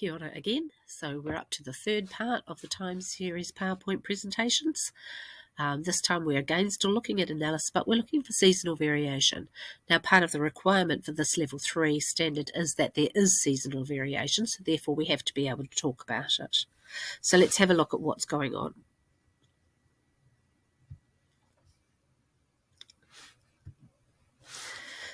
Kia ora again. So we're up to the third part of the time series PowerPoint presentations. This time we're again still looking at analysis, but we're looking for seasonal variation. Now, part of the requirement for this level 3 standard is that there is seasonal variation, so therefore we have to be able to talk about it. So let's have a look at what's going on.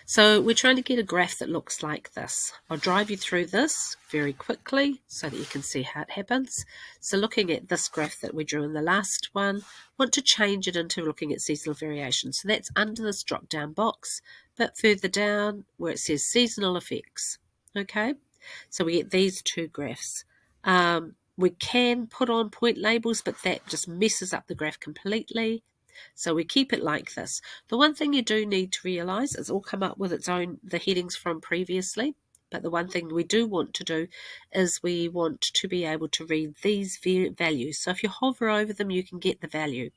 So we're trying to get a graph that looks like this. I'll drive you through this very quickly so that you can see how it happens. So looking at this graph that we drew in the last one, want to change it into looking at seasonal variation. So that's under this drop-down box, but further down where it says seasonal effects. Okay, so we get these two graphs. We can put on point labels, but that just messes up the graph completely. So we keep it like this. The one thing you do need to realise is all come up with its own, the headings from previously, but the one thing we do want to do is we want to be able to read these values. So if you hover over them, you can get the value.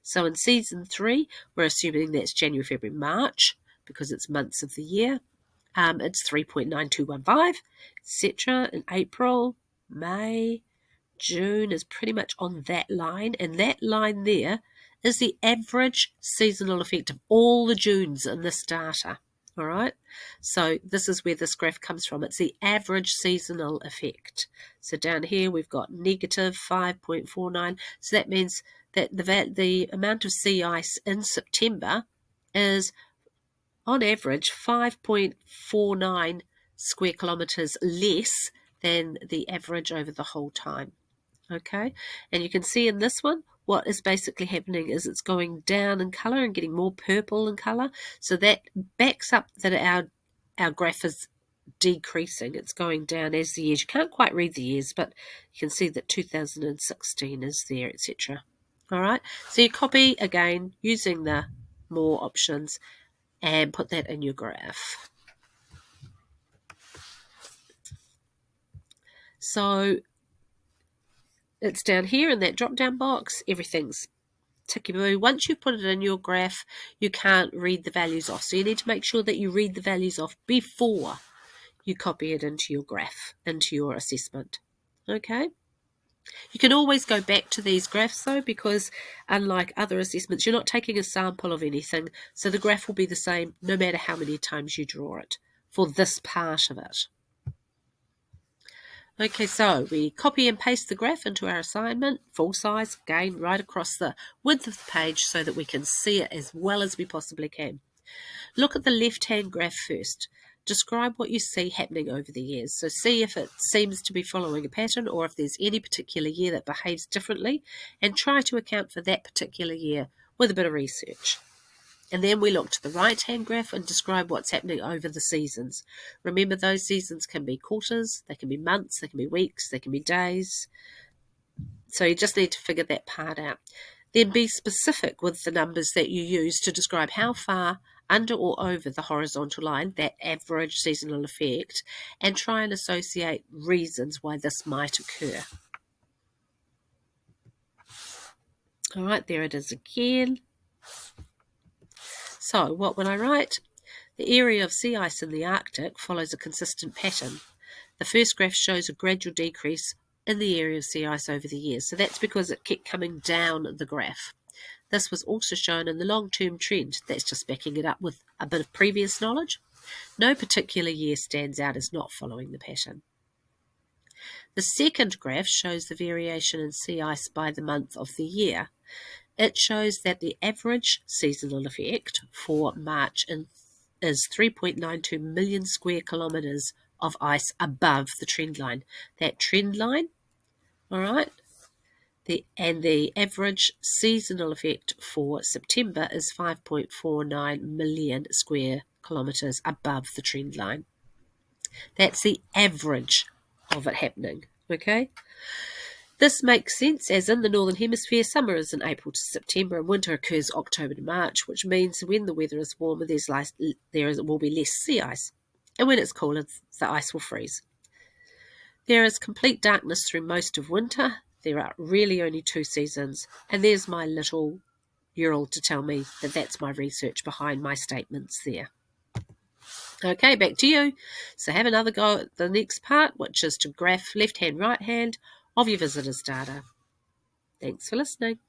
So in season 3, we're assuming that's January, February, March, because it's months of the year. It's 3.9215, etc. In April, May, June is pretty much on that line, and that line there is the average seasonal effect of all the Junes in this data. All right, so this is where this graph comes from. It's the average seasonal effect. So down here we've got negative 5.49. So that means that the amount of sea ice in September is on average 5.49 square kilometres less than the average over the whole time. Okay, and you can see in this one what is basically happening is it's going down in colour and getting more purple in colour. So that backs up that our graph is decreasing. It's going down as the years. You can't quite read the years, but you can see that 2016 is there, etc. All right, so you copy again using the more options and put that in your graph. So it's down here in that drop-down box. Everything's ticky-boo. Once you put it in your graph, you can't read the values off. So you need to make sure that you read the values off before you copy it into your graph, into your assessment. Okay? You can always go back to these graphs though, because unlike other assessments, you're not taking a sample of anything. So the graph will be the same no matter how many times you draw it for this part of it. Okay, so we copy and paste the graph into our assignment, full size, again, right across the width of the page so that we can see it as well as we possibly can. Look at the left-hand graph first. Describe what you see happening over the years. So see if it seems to be following a pattern or if there's any particular year that behaves differently, and try to account for that particular year with a bit of research. And then we look to the right-hand graph and describe what's happening over the seasons. Remember, those seasons can be quarters, they can be months, they can be weeks, they can be days. So you just need to figure that part out. Then be specific with the numbers that you use to describe how far under or over the horizontal line, that average seasonal effect, and try and associate reasons why this might occur. All right, there it is again. So what would I write? The area of sea ice in the Arctic follows a consistent pattern. The first graph shows a gradual decrease in the area of sea ice over the years. So that's because it kept coming down the graph. This was also shown in the long-term trend. That's just backing it up with a bit of previous knowledge. No particular year stands out as not following the pattern. The second graph shows the variation in sea ice by the month of the year. It shows that the average seasonal effect for March is 3.92 million square kilometres of ice above the trend line. That trend line, all right, and the average seasonal effect for September is 5.49 million square kilometres above the trend line. That's the average of it happening, okay? This makes sense, as in the Northern Hemisphere, summer is in April to September and winter occurs October to March, which means when the weather is warmer, there will be less sea ice. And when it's cooler, the ice will freeze. There is complete darkness through most of winter. There are really only 2 seasons. And there's my little URL to tell me that that's my research behind my statements there. Okay, back to you. So have another go at the next part, which is to graph left hand, right hand of your visitors' data. Thanks for listening.